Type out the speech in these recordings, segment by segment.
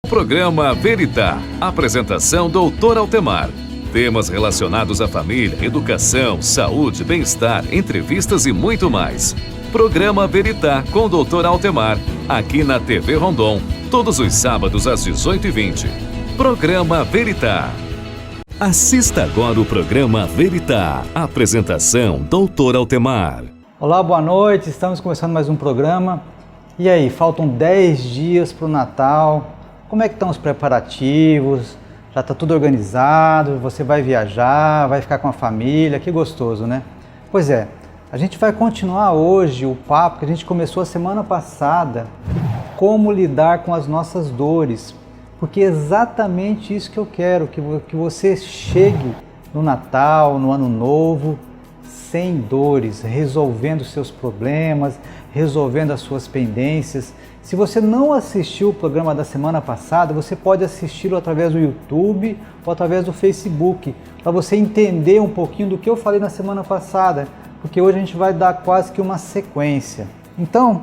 Programa Veritá. Apresentação Dr. Altemar. Temas relacionados à família, educação, saúde, bem-estar, entrevistas e muito mais. Programa Veritá com Dr. Altemar. Aqui na TV Rondon. Todos os sábados às 18h20. Programa Veritá. Assista agora o programa Veritá. Apresentação Dr. Altemar. Olá, boa noite. Estamos começando mais um programa. E aí, faltam 10 dias para o Natal. Como é que estão os preparativos? Já está tudo organizado? Você vai viajar, vai ficar com a família? Que gostoso, né? Pois é, a gente vai continuar hoje o papo que a gente começou a semana passada. Como lidar com as nossas dores. Porque é exatamente isso que eu quero, que você chegue no Natal, no Ano Novo, sem dores, resolvendo seus problemas, resolvendo as suas pendências. Se você não assistiu o programa da semana passada, você pode assisti-lo através do YouTube ou através do Facebook, para você entender um pouquinho do que eu falei na semana passada, porque hoje a gente vai dar quase que uma sequência. Então,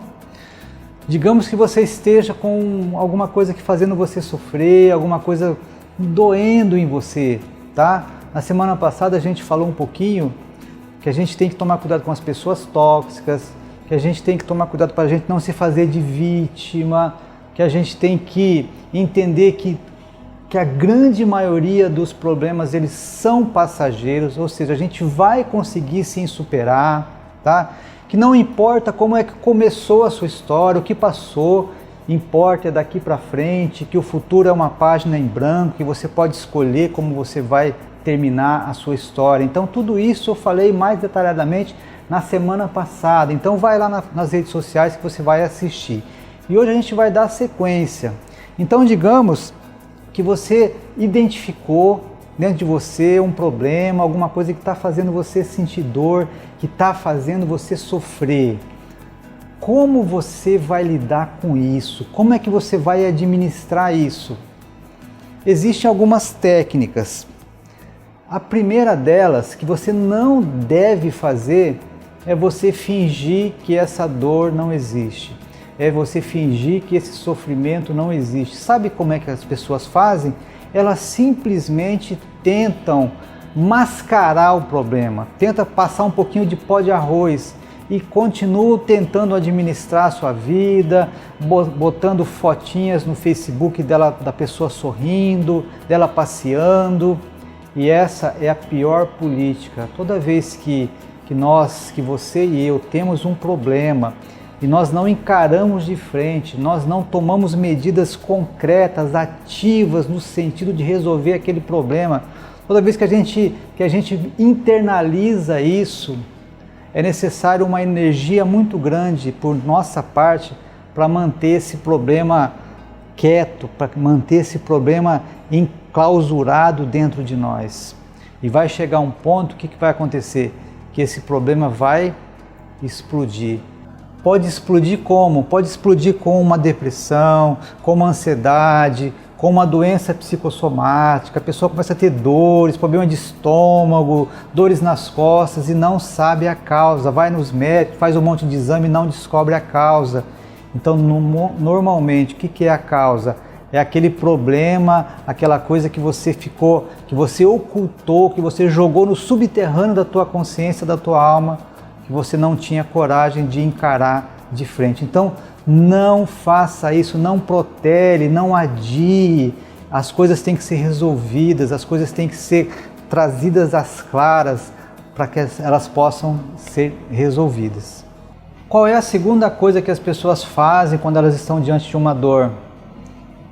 digamos que você esteja com alguma coisa que fazendo você sofrer, alguma coisa doendo em você, tá? Na semana passada a gente falou um pouquinho que a gente tem que tomar cuidado com as pessoas tóxicas, que a gente tem que tomar cuidado para a gente não se fazer de vítima, que a gente tem que entender que a grande maioria dos problemas eles são passageiros, ou seja, a gente vai conseguir sim superar, tá? Que não importa como é que começou a sua história, o que passou, importa é daqui para frente, que o futuro é uma página em branco, que você pode escolher como você vai terminar a sua história. Então tudo isso eu falei mais detalhadamente na semana passada, então vai lá nas redes sociais que você vai assistir. E hoje a gente vai dar sequência. Então digamos que você identificou dentro de você um problema, alguma coisa que está fazendo você sentir dor, que está fazendo você sofrer. Como você vai lidar com isso? Como é que você vai administrar isso? Existem algumas técnicas. A primeira delas, que você não deve fazer, é você fingir que essa dor não existe. É você fingir que esse sofrimento não existe. Sabe como é que as pessoas fazem? Elas simplesmente tentam mascarar o problema, tentam passar um pouquinho de pó de arroz e continuam tentando administrar a sua vida, botando fotinhas no Facebook da pessoa sorrindo, dela passeando. E essa é a pior política. Toda vez que você e eu temos um problema e nós não encaramos de frente, nós não tomamos medidas concretas, ativas no sentido de resolver aquele problema, toda vez que a gente internaliza isso, é necessário uma energia muito grande por nossa parte para manter esse problema quieto, para manter esse problema enclausurado dentro de nós. E vai chegar um ponto, o que vai acontecer? Que esse problema vai explodir. Pode explodir como? Pode explodir com uma depressão, com uma ansiedade, com uma doença psicossomática. A pessoa começa a ter dores, problema de estômago, dores nas costas e não sabe a causa. Vai nos médicos, faz um monte de exame e não descobre a causa. Então, normalmente, o que é a causa? É aquele problema, aquela coisa que você ocultou, que você jogou no subterrâneo da tua consciência, da tua alma, que você não tinha coragem de encarar de frente. Então, não faça isso, não protele, não adie. As coisas têm que ser resolvidas, as coisas têm que ser trazidas às claras para que elas possam ser resolvidas. Qual é a segunda coisa que as pessoas fazem quando elas estão diante de uma dor?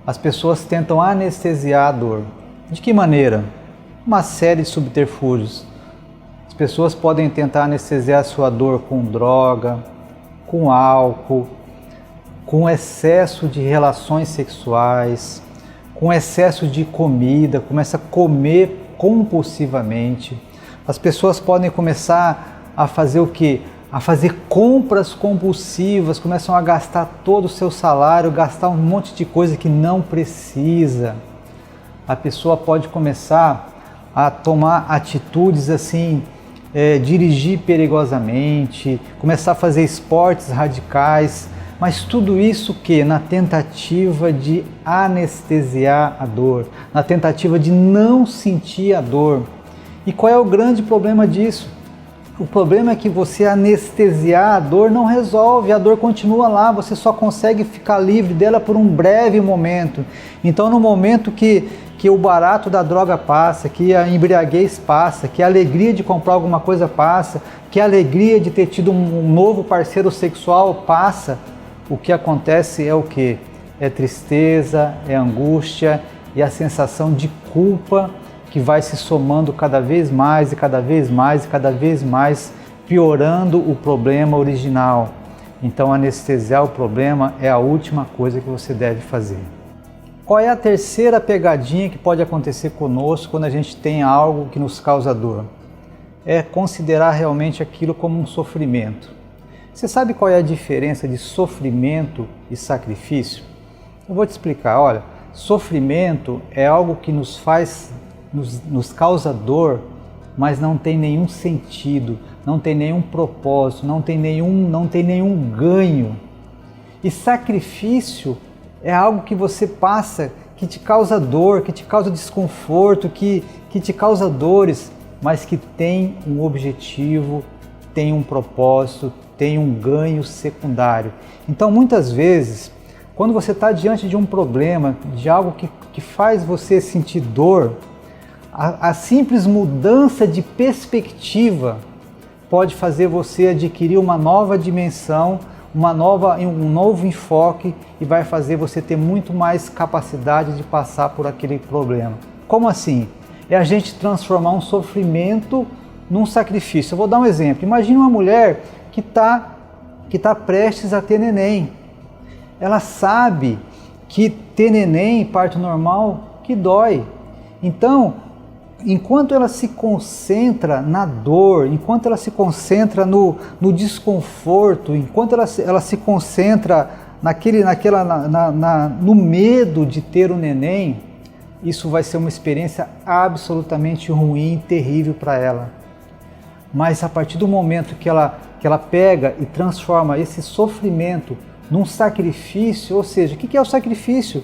As pessoas tentam anestesiar a dor. De que maneira? Uma série de subterfúgios. As pessoas podem tentar anestesiar a sua dor com droga, com álcool, com excesso de relações sexuais, com excesso de comida, começa a comer compulsivamente. As pessoas podem começar a fazer o quê? A fazer compras compulsivas, começam a gastar todo o seu salário, gastar um monte de coisa que não precisa. A pessoa pode começar a tomar atitudes assim, dirigir perigosamente, começar a fazer esportes radicais, Mas tudo isso que na tentativa de anestesiar a dor, na tentativa de não sentir a dor. E qual é o grande problema disso? O problema é que você anestesiar a dor não resolve, a dor continua lá, você só consegue ficar livre dela por um breve momento. Então no momento que o barato da droga passa, que a embriaguez passa, que a alegria de comprar alguma coisa passa, que a alegria de ter tido um novo parceiro sexual passa, o que acontece é o quê? É tristeza, é angústia e a sensação de culpa que vai se somando cada vez mais e cada vez mais e cada vez mais, piorando o problema original. Então anestesiar o problema é a última coisa que você deve fazer. Qual é a terceira pegadinha que pode acontecer conosco quando a gente tem algo que nos causa dor? É considerar realmente aquilo como um sofrimento. Você sabe qual é a diferença de sofrimento e sacrifício? Eu vou te explicar. Olha, sofrimento é algo que nos causa dor, mas não tem nenhum sentido, não tem nenhum propósito, não tem nenhum ganho. E sacrifício é algo que você passa, que te causa dor, que te causa desconforto, que te causa dores, mas que tem um objetivo, tem um propósito, tem um ganho secundário. Então, muitas vezes, quando você está diante de um problema, de algo que faz você sentir dor, a simples mudança de perspectiva pode fazer você adquirir uma nova dimensão, um novo enfoque e vai fazer você ter muito mais capacidade de passar por aquele problema. Como assim? É a gente transformar um sofrimento num sacrifício. Eu vou dar um exemplo. Imagina uma mulher que tá prestes a ter neném. Ela sabe que ter neném, parto normal, que dói. Então, enquanto ela se concentra na dor, enquanto ela se concentra no desconforto, enquanto ela se concentra no medo de ter um neném, isso vai ser uma experiência absolutamente ruim, terrível para ela. Mas a partir do momento que ela pega e transforma esse sofrimento num sacrifício, ou seja, o que é o sacrifício?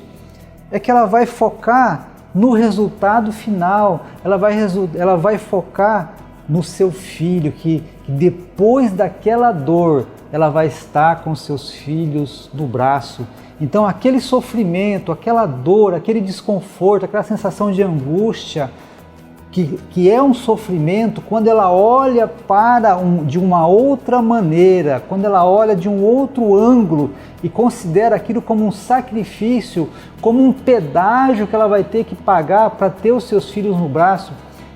É que ela vai focar no resultado final, ela vai focar no seu filho, que depois daquela dor, ela vai estar com seus filhos no braço. Então aquele sofrimento, aquela dor, aquele desconforto, aquela sensação de angústia, que é um sofrimento, quando ela olha de uma outra maneira, quando ela olha de um outro ângulo e considera aquilo como um sacrifício, como um pedágio que ela vai ter que pagar para ter os seus filhos no braço,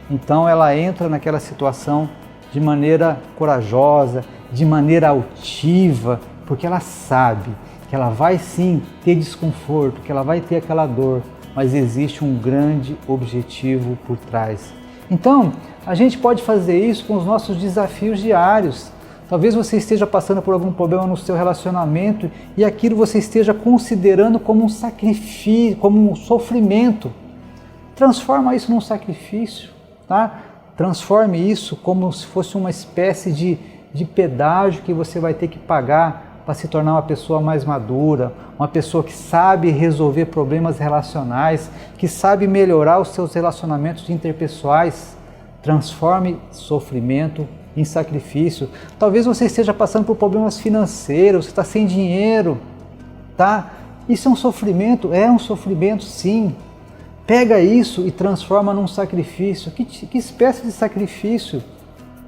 então ela entra naquela situação de maneira corajosa, de maneira altiva, porque ela sabe que ela vai sim ter desconforto, que ela vai ter aquela dor, mas existe um grande objetivo por trás. Então, a gente pode fazer isso com os nossos desafios diários. Talvez você esteja passando por algum problema no seu relacionamento e aquilo você esteja considerando como um sacrifício, como um sofrimento. Transforma isso num sacrifício, tá? Transforme isso como se fosse uma espécie de pedágio que você vai ter que pagar para se tornar uma pessoa mais madura, uma pessoa que sabe resolver problemas relacionais, que sabe melhorar os seus relacionamentos interpessoais. Transforme sofrimento em sacrifício. Talvez você esteja passando por problemas financeiros, você está sem dinheiro, tá? Isso é um sofrimento sim. Pega isso e transforma num sacrifício. Que espécie de sacrifício?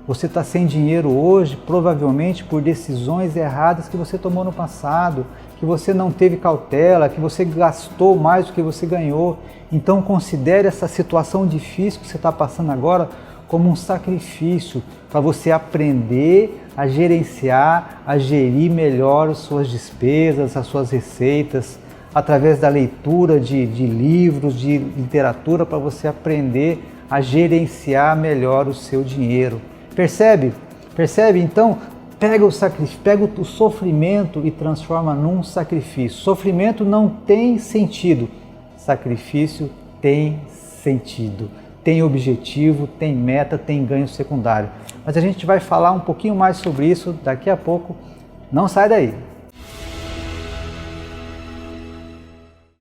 Você está sem dinheiro hoje, provavelmente por decisões erradas que você tomou no passado, que você não teve cautela, que você gastou mais do que você ganhou. Então considere essa situação difícil que você está passando agora como um sacrifício para você aprender a gerenciar, a gerir melhor as suas despesas, as suas receitas, através da leitura de livros, de literatura, para você aprender a gerenciar melhor o seu dinheiro. Percebe? Então, pega o sofrimento e transforma num sacrifício. Sofrimento não tem sentido, sacrifício tem sentido, tem objetivo, tem meta, tem ganho secundário. Mas a gente vai falar um pouquinho mais sobre isso daqui a pouco. Não sai daí!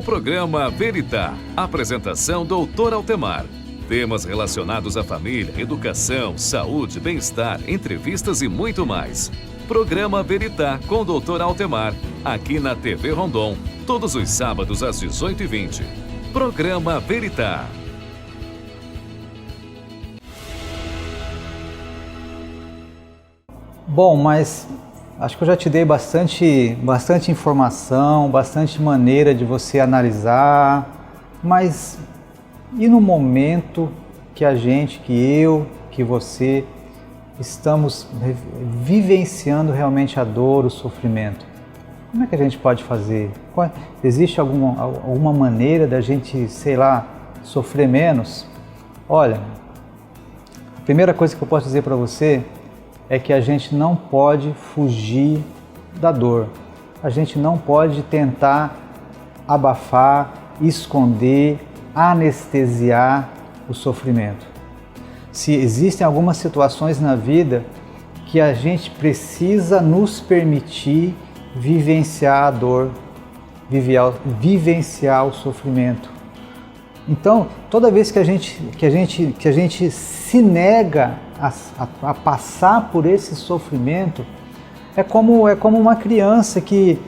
Programa Veritá. Apresentação Dr. Altemar. Temas relacionados à família, educação, saúde, bem-estar, entrevistas e muito mais. Programa Veritá com Dr. Altemar. Aqui na TV Rondon. Todos os sábados às 18h20. Programa Veritá. Bom, mas acho que eu já te dei bastante informação, bastante maneira de você analisar, mas e no momento que que você, estamos vivenciando realmente a dor, o sofrimento? Como é que a gente pode fazer? Existe alguma maneira da gente, sei lá, sofrer menos? Olha, a primeira coisa que eu posso dizer para você é que a gente não pode fugir da dor. A gente não pode tentar abafar, esconder, anestesiar o sofrimento. Se existem algumas situações na vida que a gente precisa nos permitir vivenciar a dor, vivenciar o sofrimento. Então, toda vez que a gente se nega a passar por esse sofrimento, é como uma criança que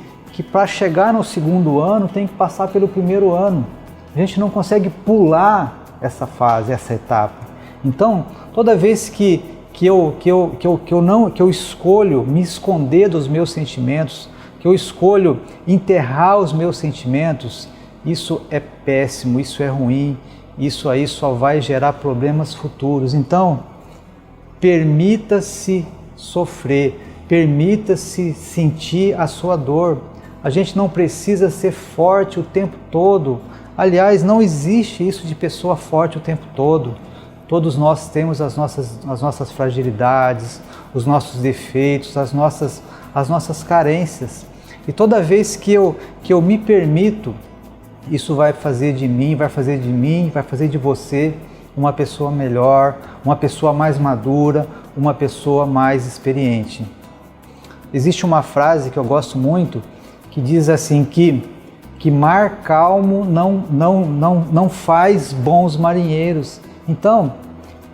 para chegar no segundo ano tem que passar pelo primeiro ano. A gente não consegue pular essa fase, essa etapa. Então, toda vez que eu escolho me esconder dos meus sentimentos, que eu escolho enterrar os meus sentimentos, isso é péssimo, isso é ruim, isso aí só vai gerar problemas futuros. Então, permita-se sofrer, permita-se sentir a sua dor. A gente não precisa ser forte o tempo todo. Aliás, não existe isso de pessoa forte o tempo todo. Todos nós temos as nossas fragilidades, os nossos defeitos, as nossas carências. E toda vez que eu me permito, isso vai fazer de mim, vai fazer de você uma pessoa melhor, uma pessoa mais madura, uma pessoa mais experiente. Existe uma frase que eu gosto muito, que diz assim que mar calmo não faz bons marinheiros. Então,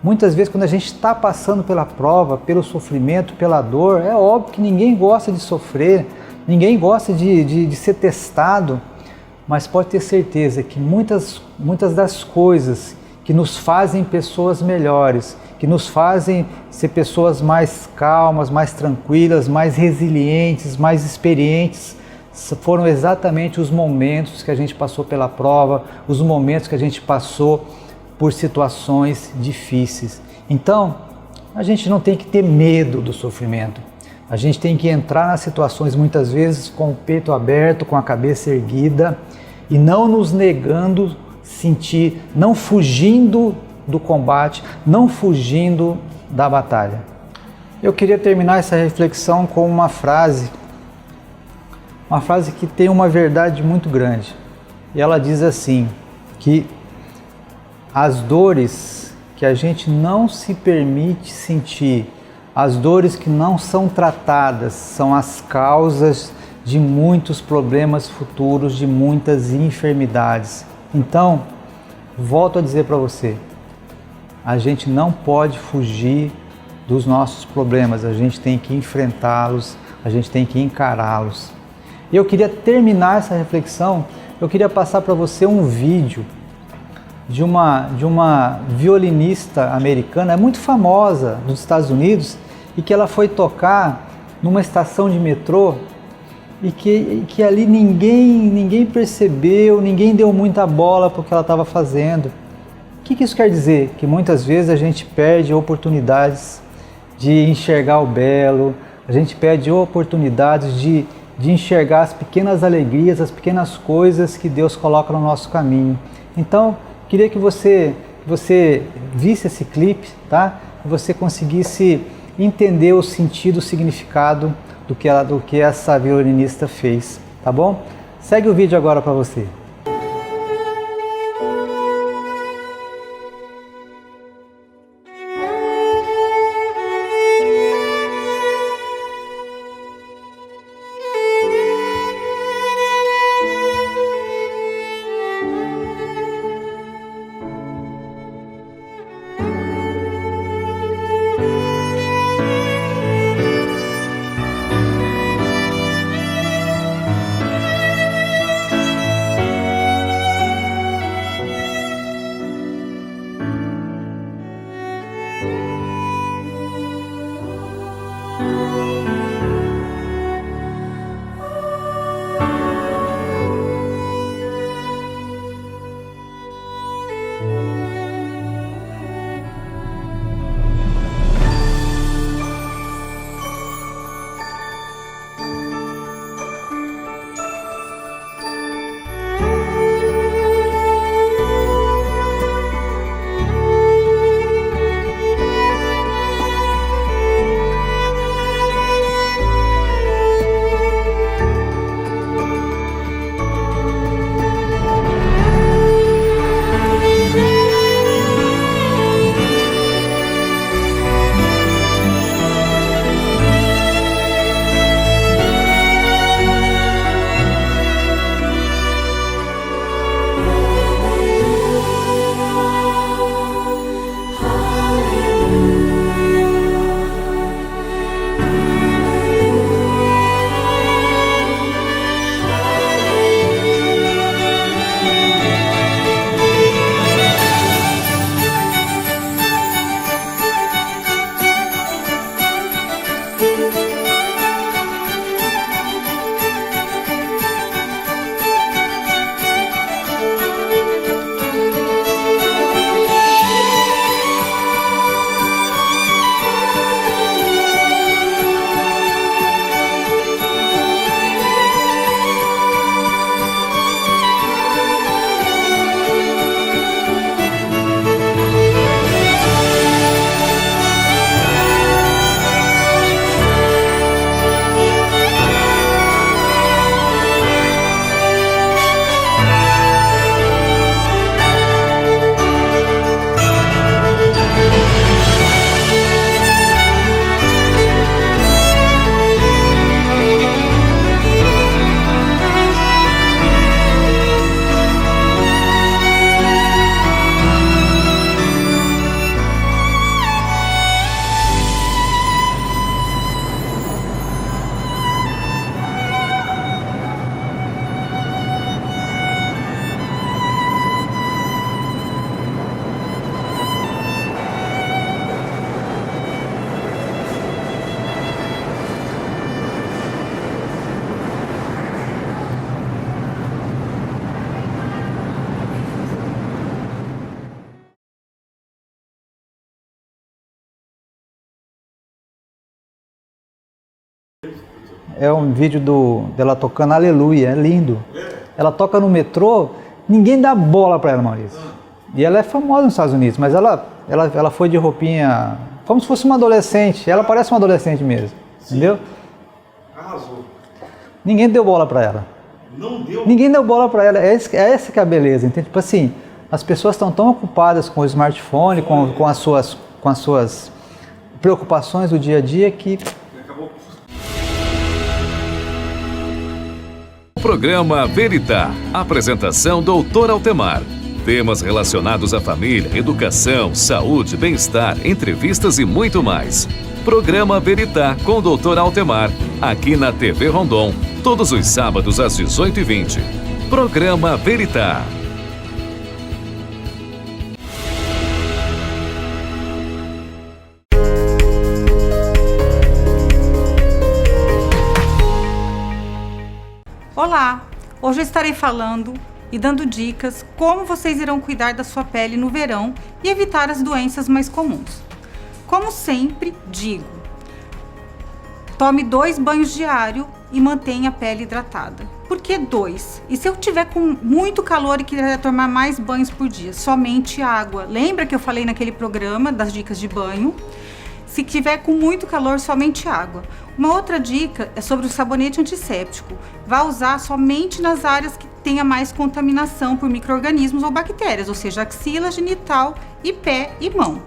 muitas vezes quando a gente está passando pela prova, pelo sofrimento, pela dor, é óbvio que ninguém gosta de sofrer, ninguém gosta de ser testado, mas pode ter certeza que muitas das coisas que nos fazem pessoas melhores, que nos fazem ser pessoas mais calmas, mais tranquilas, mais resilientes, mais experientes, foram exatamente os momentos que a gente passou pela prova, os momentos que a gente passou por situações difíceis. Então, a gente não tem que ter medo do sofrimento. A gente tem que entrar nas situações muitas vezes com o peito aberto, com a cabeça erguida e não nos negando sentir, não fugindo do combate, não fugindo da batalha. Eu queria terminar essa reflexão com uma frase que tem uma verdade muito grande. E ela diz assim, que as dores que a gente não se permite sentir, as dores que não são tratadas, são as causas de muitos problemas futuros, de muitas enfermidades. Então, volto a dizer para você, a gente não pode fugir dos nossos problemas, a gente tem que enfrentá-los, a gente tem que encará-los. E eu queria terminar essa reflexão, eu queria passar para você um vídeo de uma violinista americana, muito famosa dos Estados Unidos, e que ela foi tocar numa estação de metrô e que ali ninguém percebeu, ninguém deu muita bola para o que ela estava fazendo. O que isso quer dizer? Que muitas vezes a gente perde oportunidades de enxergar o belo, a gente perde oportunidades de enxergar as pequenas alegrias, as pequenas coisas que Deus coloca no nosso caminho. Então, queria que você visse esse clipe, tá? Que você conseguisse entender o sentido, o significado do que essa violinista fez, tá bom? Segue o vídeo agora para você. é um vídeo dela tocando Aleluia, é lindo. Ela toca no metrô, ninguém dá bola para ela, Maurício. E ela é famosa nos Estados Unidos, mas ela foi de roupinha, como se fosse uma adolescente. Ela parece uma adolescente mesmo, entendeu? Arrasou. Ninguém deu bola para ela. Não deu? Ninguém deu bola para ela, é essa que é a beleza, entende? Tipo assim, as pessoas estão tão ocupadas com o smartphone, com as suas preocupações do dia a dia que... Programa Veritá. Apresentação Dr. Altemar. Temas relacionados à família, educação, saúde, bem-estar, entrevistas e muito mais. Programa Veritá com Dr. Altemar, aqui na TV Rondon, todos os sábados às 18h20. Programa Veritá. Olá! Hoje eu estarei falando e dando dicas como vocês irão cuidar da sua pele no verão e evitar as doenças mais comuns. Como sempre digo, tome 2 banhos diários e mantenha a pele hidratada. Por que 2? E se eu tiver com muito calor e quiser tomar mais banhos por dia? Somente água. Lembra que eu falei naquele programa das dicas de banho? Se tiver com muito calor, somente água. Uma outra dica é sobre o sabonete antisséptico. Vá usar somente nas áreas que tenha mais contaminação por micro-organismos ou bactérias, ou seja, axila, genital e pé e mão,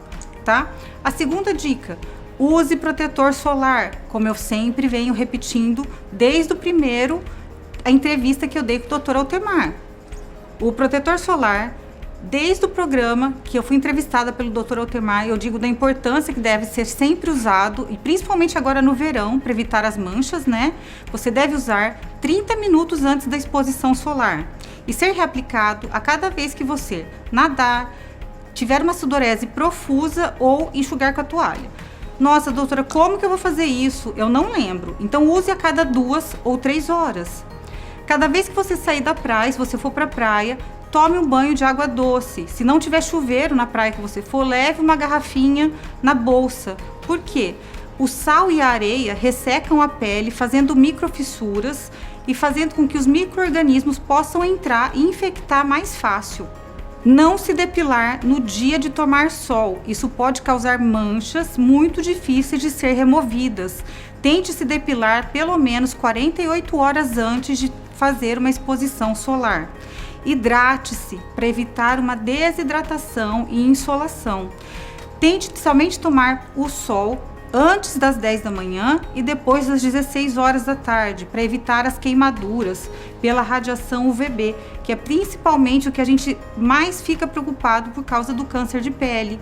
tá? A segunda dica, use protetor solar, como eu sempre venho repetindo desde a entrevista que eu dei com o Dr. Altemar. O protetor solar, desde o programa que eu fui entrevistada pelo Dr. Altemar, eu digo da importância que deve ser sempre usado, e principalmente agora no verão, para evitar as manchas, né? Você deve usar 30 minutos antes da exposição solar e ser reaplicado a cada vez que você nadar, tiver uma sudorese profusa ou enxugar com a toalha. Nossa, doutora, como que eu vou fazer isso? Eu não lembro. Então use a cada 2 ou 3 horas. Cada vez que você sair da praia, se você for para a praia, tome um banho de água doce. Se não tiver chuveiro na praia que você for, leve uma garrafinha na bolsa. Por quê? O sal e a areia ressecam a pele, fazendo microfissuras e fazendo com que os micro-organismos possam entrar e infectar mais fácil. Não se depilar no dia de tomar sol. Isso pode causar manchas muito difíceis de ser removidas. Tente se depilar pelo menos 48 horas antes de fazer uma exposição solar. Hidrate-se para evitar uma desidratação e insolação. Tente somente tomar o sol antes das 10 da manhã e depois das 16 horas da tarde, para evitar as queimaduras pela radiação UVB, que é principalmente o que a gente mais fica preocupado por causa do câncer de pele.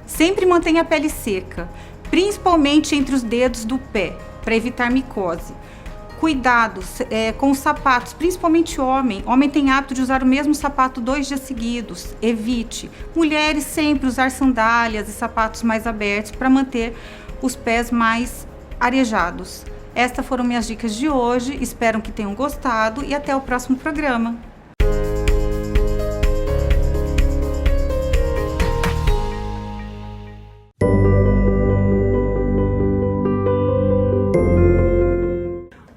Sempre mantenha a pele seca, principalmente entre os dedos do pé, para evitar micose. Cuidado com os sapatos, principalmente homem. Homem tem hábito de usar o mesmo sapato 2 dias seguidos. Evite. Mulheres sempre usar sandálias e sapatos mais abertos para manter os pés mais arejados. Estas foram minhas dicas de hoje. Espero que tenham gostado e até o próximo programa.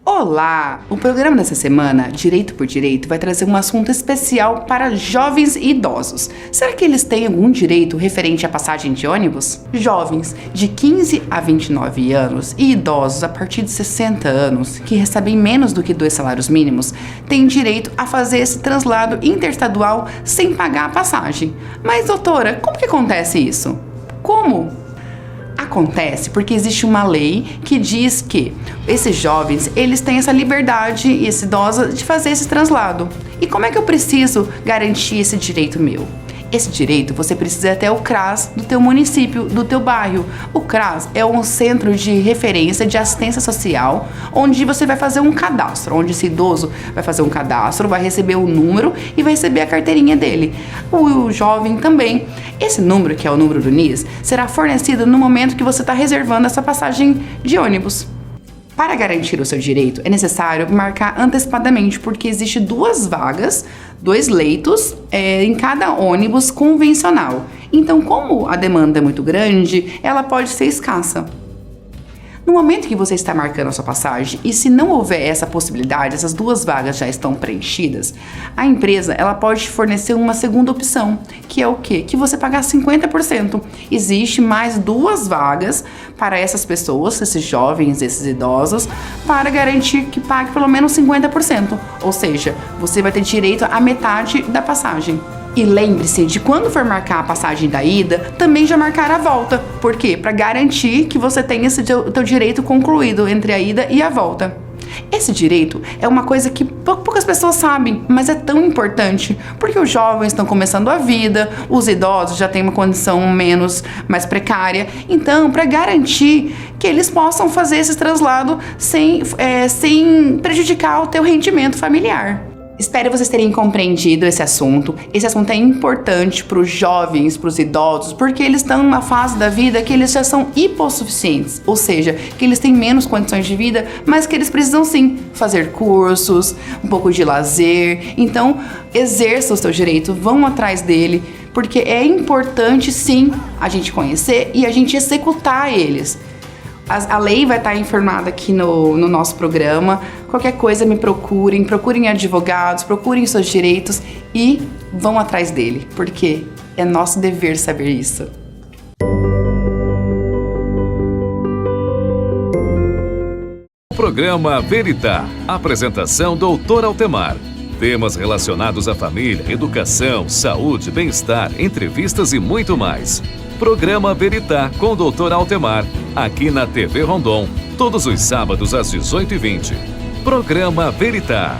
Olá! O programa dessa semana, Direito por Direito, vai trazer um assunto especial para jovens e idosos. Será que eles têm algum direito referente à passagem de ônibus? Jovens de 15 a 29 anos e idosos a partir de 60 anos, que recebem menos do que 2 salários mínimos, têm direito a fazer esse translado interestadual sem pagar a passagem. Mas, doutora, como que acontece isso? Como? Acontece porque existe uma lei que diz que esses jovens, eles têm essa liberdade e esse idosa de fazer esse translado. E como é que eu preciso garantir esse direito meu? Esse direito você precisa ir até o CRAS do teu município, do teu bairro. O CRAS é um centro de referência de assistência social, onde você vai fazer um cadastro, onde esse idoso vai fazer um cadastro, vai receber o número e vai receber a carteirinha dele. O jovem também. Esse número, que é o número do NIS, será fornecido no momento que você está reservando essa passagem de ônibus. Para garantir o seu direito, é necessário marcar antecipadamente, porque existe 2 vagas, 2 leitos em cada ônibus convencional. Então, como a demanda é muito grande, ela pode ser escassa. No momento que você está marcando a sua passagem e se não houver essa possibilidade, essas 2 vagas já estão preenchidas, a empresa ela pode te fornecer uma segunda opção, que é o quê? Que você pagar 50%. Existe mais 2 vagas para essas pessoas, esses jovens, esses idosos, para garantir que pague pelo menos 50%. Ou seja, você vai ter direito à metade da passagem. E lembre-se de quando for marcar a passagem da ida, também já marcar a volta. Por quê? Para garantir que você tenha esse teu direito concluído entre a ida e a volta. Esse direito é uma coisa que poucas pessoas sabem, mas é tão importante, porque os jovens estão começando a vida, os idosos já têm uma condição mais precária. Então, para garantir que eles possam fazer esse traslado sem prejudicar o teu rendimento familiar. Espero vocês terem compreendido esse assunto. Esse assunto é importante para os jovens, para os idosos, porque eles estão numa fase da vida que eles já são hipossuficientes, ou seja, que eles têm menos condições de vida, mas que eles precisam sim fazer cursos, um pouco de lazer. Então, exerça o seu direito, vão atrás dele, porque é importante sim a gente conhecer e a gente executar eles. A lei vai estar informada aqui no nosso programa. Qualquer coisa me procurem advogados, procurem seus direitos e vão atrás dele, porque é nosso dever saber isso. Programa Veritá. Apresentação Dr. Altemar. Temas relacionados à família, educação, saúde, bem-estar, entrevistas e muito mais. Programa Veritá com o Dr. Altemar, aqui na TV Rondon, todos os sábados às 18h20. Programa Veritá.